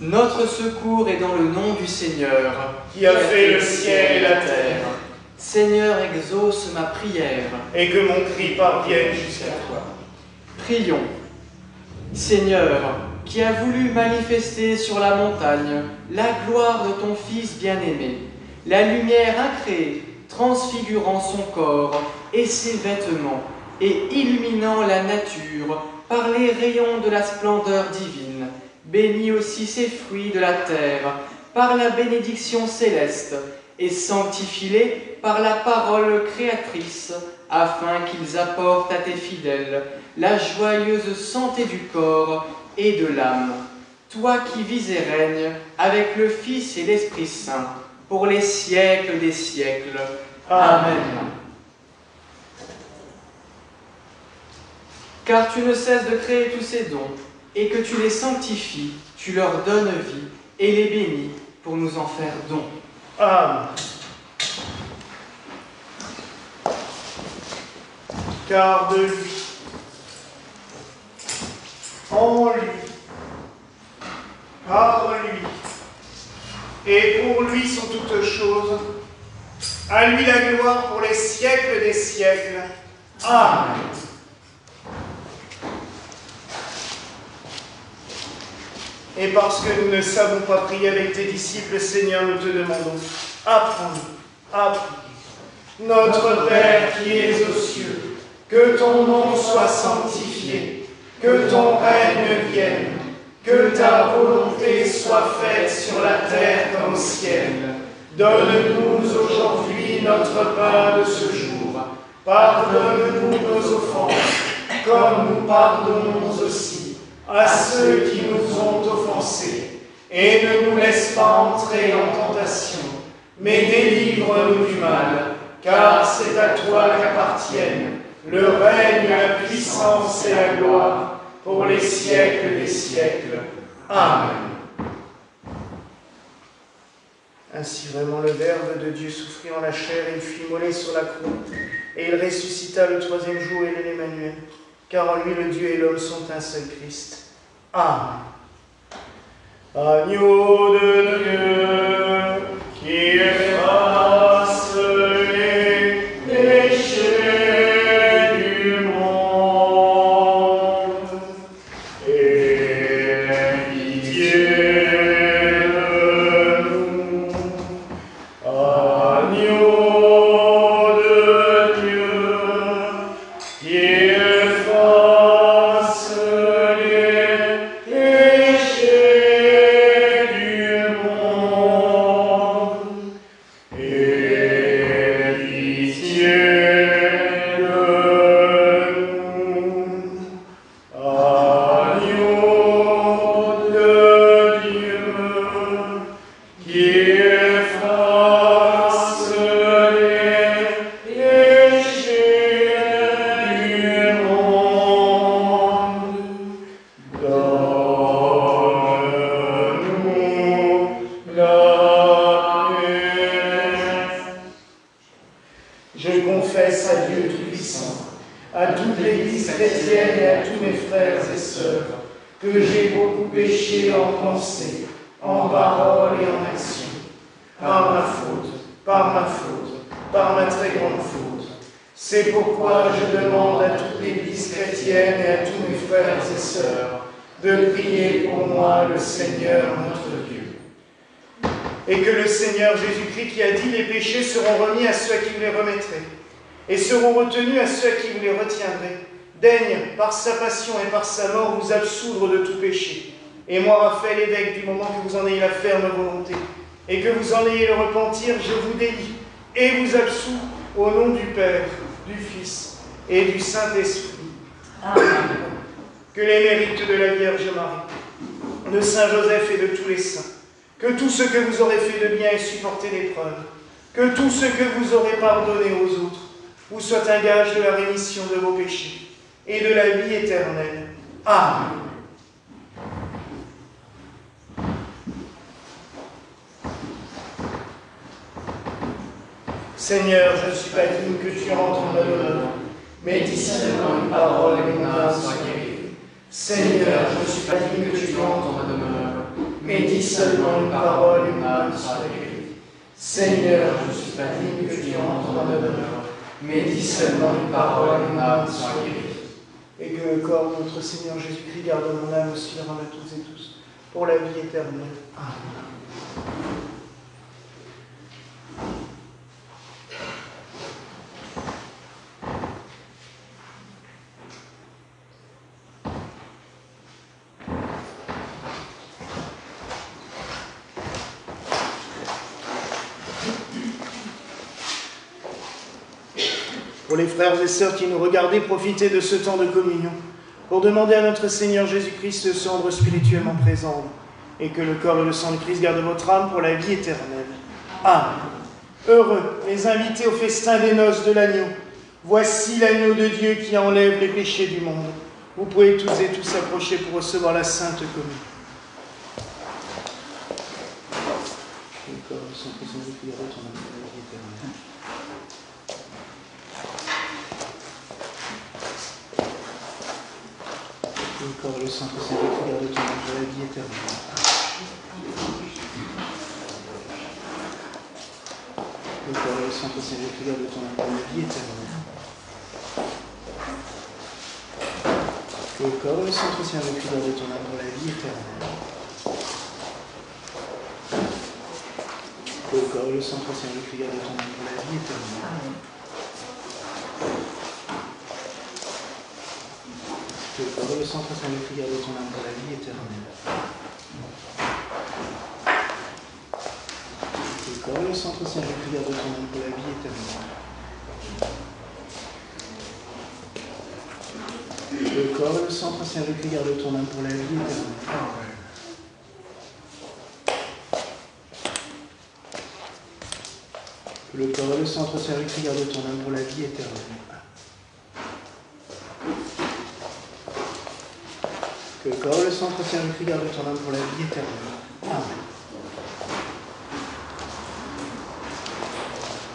Notre secours est dans le nom du Seigneur, qui a fait le ciel et la terre. Seigneur, exauce ma prière. Et que mon cri parvienne jusqu'à toi. Prions. Seigneur, qui as voulu manifester sur la montagne la gloire de ton Fils bien-aimé, la lumière incréée, transfigurant son corps et ses vêtements, et illuminant la nature par les rayons de la splendeur divine, bénis aussi ces fruits de la terre par la bénédiction céleste, et sanctifie-les par la parole créatrice, afin qu'ils apportent à tes fidèles la joyeuse santé du corps et de l'âme. Toi qui vis et règnes avec le Fils et l'Esprit Saint, pour les siècles des siècles. Amen. Car tu ne cesses de créer tous ces dons, et que tu les sanctifies, tu leur donnes vie, et les bénis pour nous en faire don. Amen. Car de lui, en lui, par lui, et pour lui sont toutes choses, à lui la gloire pour les siècles des siècles. Amen. Et parce que nous ne savons pas prier avec tes disciples, Seigneur, nous te demandons, apprends-nous à prier. Notre Père qui es aux cieux, que ton nom soit sanctifié, que ton règne vienne, que ta volonté soit faite sur la terre comme au ciel. Donne-nous aujourd'hui notre pain de ce jour. Pardonne-nous nos offenses, comme nous pardonnons aussi à ceux qui nous ont offensés, et ne nous laisse pas entrer en tentation, mais délivre-nous du mal, car c'est à toi qu'appartiennent le règne, la puissance et la gloire, pour les siècles des siècles. Amen. Ainsi vraiment le Verbe de Dieu souffrit en la chair, il fut immolé sur la croix, et il ressuscita le troisième jour, et il est l'Emmanuel. Car en lui le Dieu et l'homme sont un seul Christ. Amen. Agneau de Dieu, qui efface les péchés du monde, aie pitié de nous. Agneau de Dieu, qui efface les péchés du monde, aie pitié de nous. Agneau de Dieu, qui efface les péchés du monde, donne-nous la paix. Je confesse à Dieu Tout-Puissant, à toute l'Église chrétienne et à tous mes frères et sœurs, que j'ai beaucoup péché en pensée, en parole et en action, par ma faute, par ma très grande faute. C'est pourquoi je demande à toute l'Église chrétienne et à tous mes frères et sœurs de prier pour moi le Seigneur notre Dieu. Et que le Seigneur Jésus-Christ qui a dit les péchés seront remis à ceux à qui vous les remettrez, et seront retenus à ceux à qui vous les retiendrez, daigne, par sa passion et par sa mort, vous absoudre de tout péché. Et moi, Raphaël, évêque, du moment que vous en ayez la ferme volonté, et que vous en ayez le repentir, je vous délie et vous absous au nom du Père, du Fils et du Saint-Esprit. Amen. Que les mérites de la Vierge Marie, de Saint Joseph et de tous les saints, que tout ce que vous aurez fait de bien et supporté l'épreuve, que tout ce que vous aurez pardonné aux autres, vous soit un gage de la rémission de vos péchés et de la vie éternelle. Amen. Seigneur, je ne suis pas digne que tu entres en ma demeure, mais dis seulement une parole et mon âme sera guérie. Seigneur, je ne suis pas digne que tu entres en ma demeure, mais dis seulement une parole et mon âme sera guérie. Seigneur, je ne suis pas digne que tu entres en ma demeure, mais dis seulement une parole et mon âme sera guérie. Et que le corps de notre Seigneur Jésus-Christ garde mon âme aussi avant de tous et tous, pour la vie éternelle. Amen. Pour les frères et sœurs qui nous regardaient, profitez de ce temps de communion pour demander à notre Seigneur Jésus-Christ de se rendre spirituellement présent et que le corps et le sang de Christ gardent votre âme pour la vie éternelle. Amen. Heureux les invités au festin des noces de l'agneau. Voici l'agneau de Dieu qui enlève les péchés du monde. Vous pouvez toutes et tous approcher pour recevoir la Sainte Communion. Le corps et le sang de Christ gardent ton âme pour la vie éternelle. Le corps et le sang de Christ gardent ton âme pour la vie éternelle. Le corps et le sang de Christ gardent ton âme pour la vie éternelle. Le corps et le sang de Christ gardent ton âme pour la vie éternelle. Le corps et le sang de Christ gardent ton âme pour la vie éternelle. Le corps et le sang de Christ gardent ton âme pour la vie éternelle. Le corps et le sang de Christ gardent ton âme pour la vie éternelle. Le corps et le sang de Christ gardent ton âme pour la vie éternelle. Le corps et le sang de Christ gardent ton âme pour la vie éternelle. Que le corps et le sang de Christ gardent ton âme pour la vie éternelle. Amen.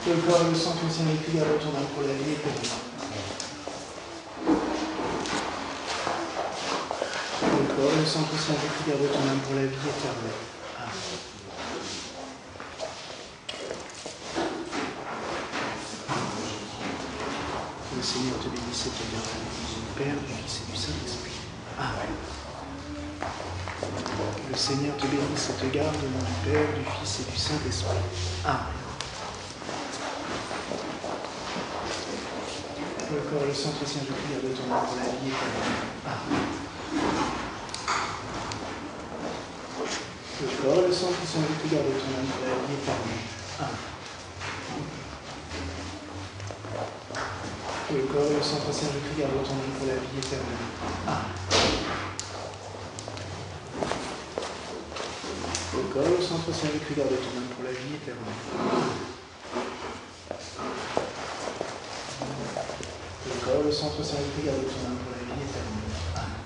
Que le corps et le sang de Christ gardent ton âme pour la vie éternelle. Le corps et le sang de Christ gardent ton âme pour la vie éternelle. Amen. Le Seigneur te bénisse et te garde, au nom du Père, du Fils et du Saint-Esprit. Amen. Le Seigneur te bénisse et te garde, au nom du Père, du Fils et du Saint-Esprit. Amen. Le corps et le sang de Christ gardent ton âme pour la vie éternelle. Amen. Le corps et le sang de Christ gardent ton âme pour la vie éternelle. Amen. Le corps et le sang de Christ gardent ton âme pour la vie éternelle. Amen. Le corps et le sang de Christ gardent ton âme pour la vie éternelle. Le corps et le sang de Christ gardent ton âme pour la vie éternelle. Amen.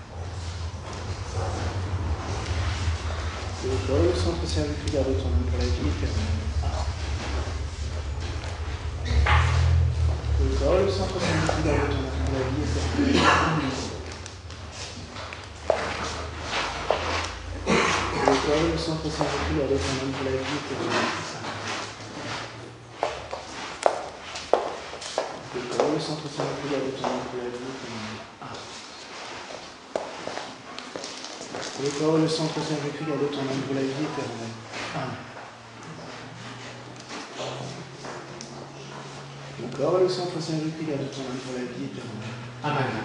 Le corps et le sang de Christ gardent ton âme pour la vie éternelle. Le corps et le sang de Christ gardent ton âme pour la vie éternelle. Le corps et le sang de Christ gardent ton âme pour la vie éternelle. Le corps et le sang de Christ gardent ton âme pour la vie éternelle. Le corps et le sang de Christ gardent ton âme pour la vie éternelle. Amen. Le corps et le sang de Christ gardent ton âme pour la vie éternelle. Amen.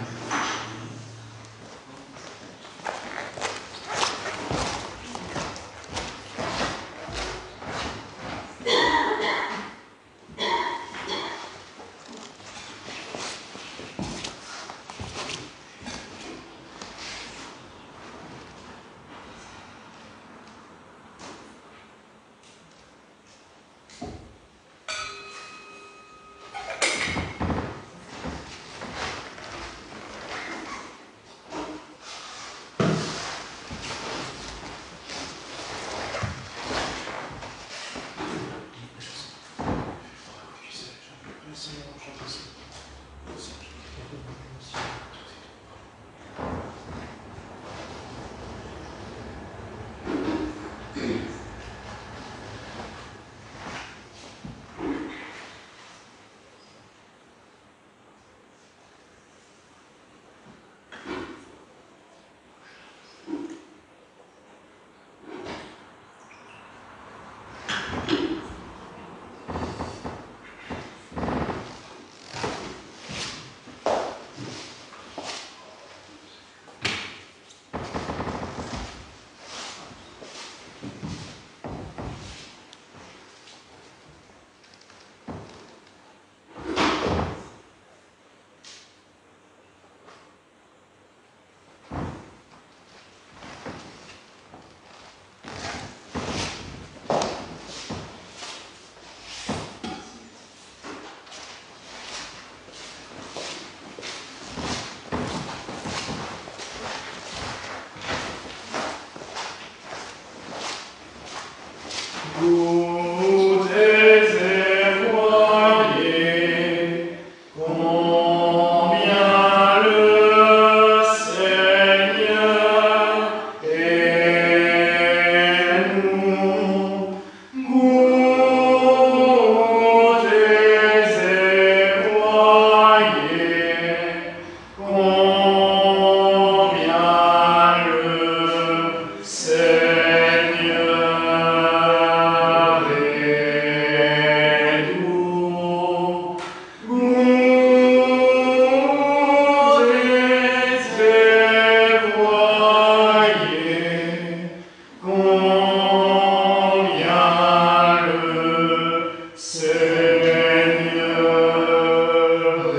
Seigneur,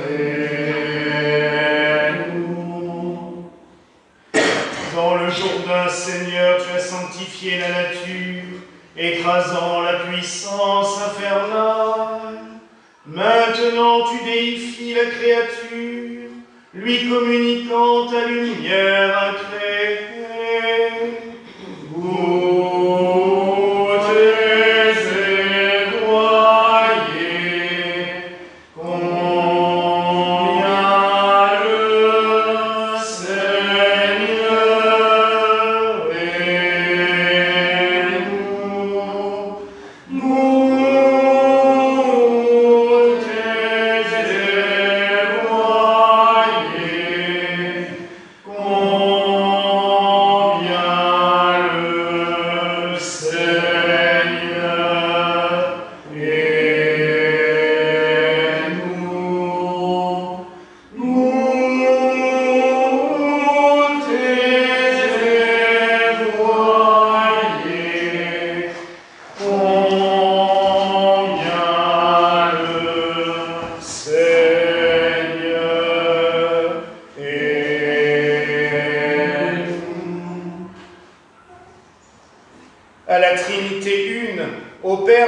aide-nous. Dans le Jourdain, Seigneur, tu as sanctifié la nature, écrasant la puissance infernale. Maintenant, tu déifies la créature, lui communiquant ta lumière incréée.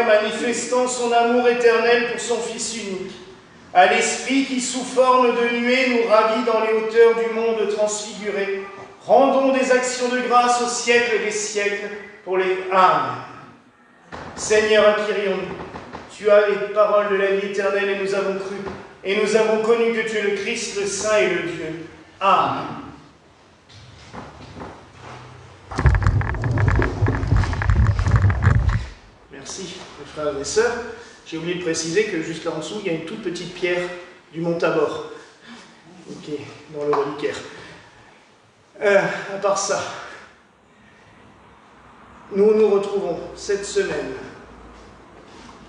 Manifestant son amour éternel pour son Fils unique, à l'Esprit qui, sous forme de nuée, nous ravit dans les hauteurs du monde transfiguré, rendons des actions de grâce au siècle des siècles pour les âmes. Seigneur, inquirions-nous. Tu as les paroles de la vie éternelle et nous avons cru, et nous avons connu que tu es le Christ, le Saint et le Dieu. Amen. Merci, mes frères et sœurs. J'ai oublié de préciser que juste là en dessous, il y a une toute petite pierre du mont Tabor, qui est dans le reliquaire. À part ça, nous nous retrouvons cette semaine.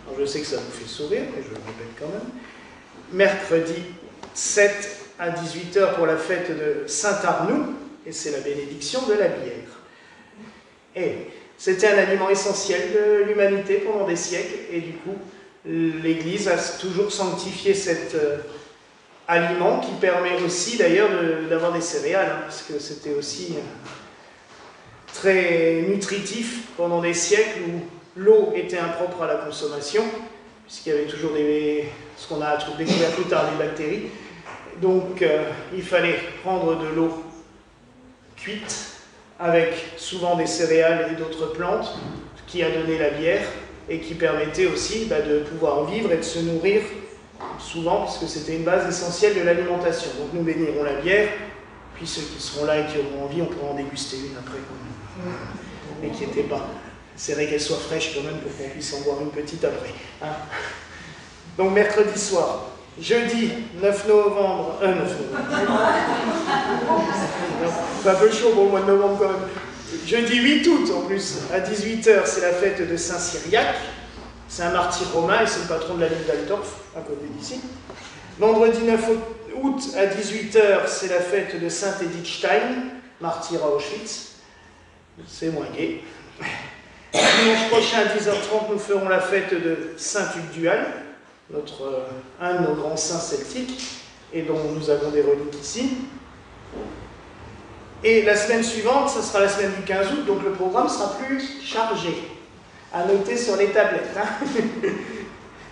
Alors je sais que ça vous fait sourire, mais je le répète quand même. Mercredi 7 à 18h pour la fête de Saint-Arnoux, et c'est la bénédiction de la bière. Et c'était un aliment essentiel de l'humanité pendant des siècles, et du coup, l'Église a toujours sanctifié cet aliment qui permet aussi d'ailleurs d'avoir des céréales, hein, parce que c'était aussi très nutritif pendant des siècles où l'eau était impropre à la consommation, puisqu'il y avait toujours ce qu'on a découvert plus tard, des bactéries. Donc il fallait prendre de l'eau cuite, avec souvent des céréales et d'autres plantes, qui a donné la bière et qui permettait aussi de pouvoir vivre et de se nourrir souvent, puisque c'était une base essentielle de l'alimentation. Donc nous bénirons la bière, puis ceux qui seront là et qui auront envie, on pourra en déguster une après. N'inquiétez pas, c'est vrai qu'elle soit fraîche quand même pour qu'on puisse en boire une petite après. Hein. Donc mercredi soir, jeudi 9 novembre, c'est un peu chaud pour le mois de novembre quand même. Jeudi 8 août en plus, à 18h, c'est la fête de Saint Cyriaque. C'est un martyr romain et c'est le patron de la ville d'Altorf, à côté d'ici. Vendredi 9 août à 18h, c'est la fête de Saint Edith Stein, martyr à Auschwitz. C'est moins gai. Dimanche prochain à 10h30, nous ferons la fête de Saint Tugdual, un de nos grands saints celtiques, et dont nous avons des reliques ici. Et la semaine suivante, ce sera la semaine du 15 août, donc le programme sera plus chargé. À noter sur les tablettes. Hein.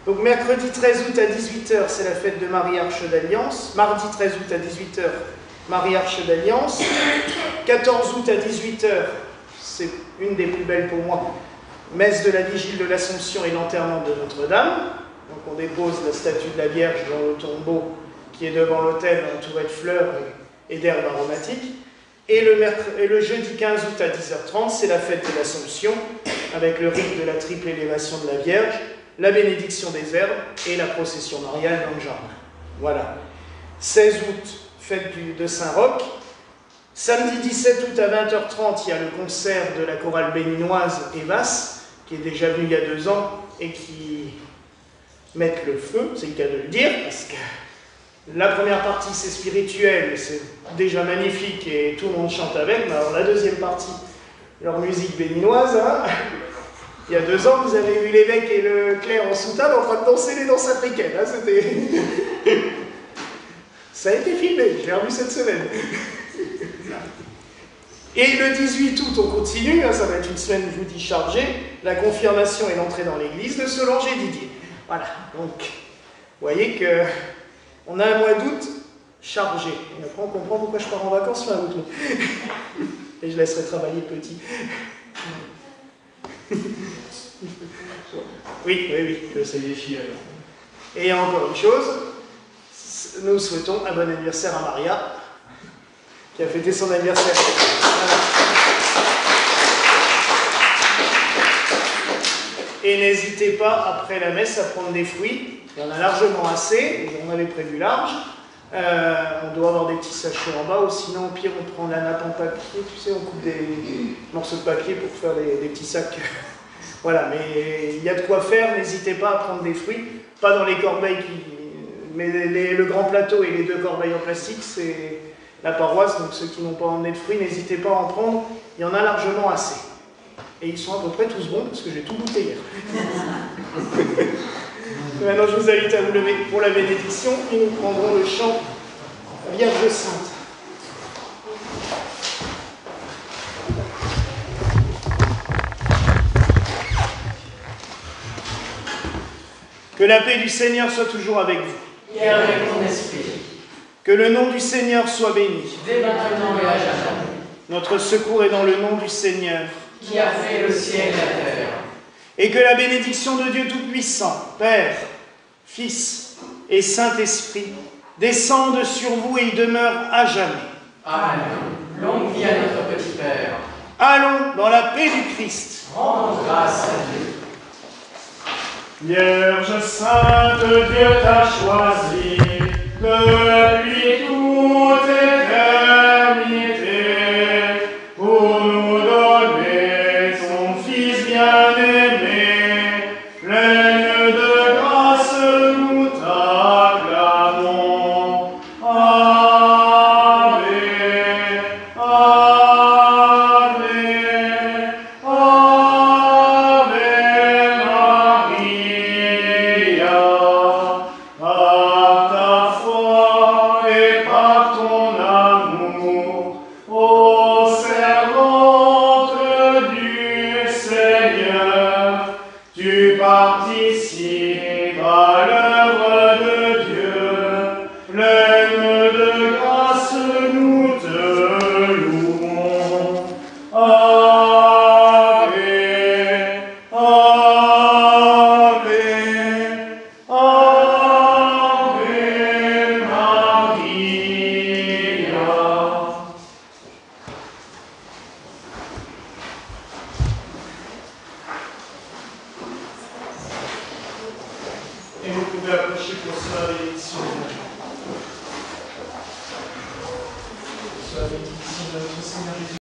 Donc mercredi 13 août à 18h, c'est la fête de Marie-Arche d'Alliance. Mardi 13 août à 18h, Marie-Arche d'Alliance. 14 août à 18h, c'est une des plus belles pour moi, messe de la vigile de l'Assomption et l'enterrement de Notre-Dame. Donc on dépose la statue de la Vierge dans le tombeau qui est devant l'autel, entouré de fleurs et d'herbes aromatiques. Et le jeudi 15 août à 10h30, c'est la fête de l'Assomption, avec le rite de la triple élévation de la Vierge, la bénédiction des herbes et la procession mariale dans le jardin. Voilà. 16 août, fête de Saint-Roch. Samedi 17 août à 20h30, il y a le concert de la chorale béninoise Evas, qui est déjà venu il y a 2 ans, et qui mettent le feu, c'est le cas de le dire, parce que la première partie, c'est spirituel, c'est déjà magnifique et tout le monde chante avec, mais alors la deuxième partie, leur musique béninoise, hein, Il y a 2 ans, vous avez vu l'évêque et le clerc en soutane en train de danser les danses africaines. Hein, c'était... Ça a été filmé, j'ai revu cette semaine. Et le 18 août, on continue, hein, ça va être une semaine, je vous dis, chargée, la confirmation et l'entrée dans l'église de Solange et Didier. Voilà, donc, vous voyez qu'on a un mois d'août chargé. Et après, on comprend pourquoi je pars en vacances fin août. Et je laisserai travailler le petit. Oui, je sais les filles. Et encore une chose, nous souhaitons un bon anniversaire à Maria, qui a fêté son anniversaire. Et n'hésitez pas, après la messe, à prendre des fruits. Il y en a largement assez, on avait prévu large. On doit avoir des petits sachets en bas, ou sinon, au pire, on prend la nappe en papier, tu sais, on coupe des morceaux de papier pour faire des petits sacs. Voilà, mais il y a de quoi faire, n'hésitez pas à prendre des fruits, pas dans les corbeilles, mais le grand plateau et les 2 corbeilles en plastique, c'est la paroisse, donc ceux qui n'ont pas emmené de fruits, n'hésitez pas à en prendre, il y en a largement assez. Et ils sont à peu près tous bons, parce que j'ai tout goûté hier. Maintenant, je vous invite à vous lever pour la bénédiction, et nous prendrons le chant Vierge Sainte. Que la paix du Seigneur soit toujours avec vous. Et avec ton esprit. Que le nom du Seigneur soit béni. Dès maintenant et à jamais. Notre secours est dans le nom du Seigneur, Qui a fait le ciel et la terre. et que la bénédiction de Dieu Tout-Puissant, Père, Fils et Saint-Esprit, descende sur vous et y demeure à jamais. Amen. Longue vie à notre petit Père. Allons dans la paix du Christ. Rendons grâce à Dieu. Vierge Sainte, Dieu t'a choisi, depuis toute éternité, pour nous donner son Fils bien-aimé, pleine de grâce nous t'acclamons. Ave, Ave, Ave Maria. Par ta foi et par ton amour, ô servante du Seigneur, tu participes à l'œuvre de Dieu, pleine de grâce nous te louons. Ave, Ave, Ave Maria. Et vous pouvez approcher pour cela bénédiction. Soit bénédiction de notre Seigneur Jésus.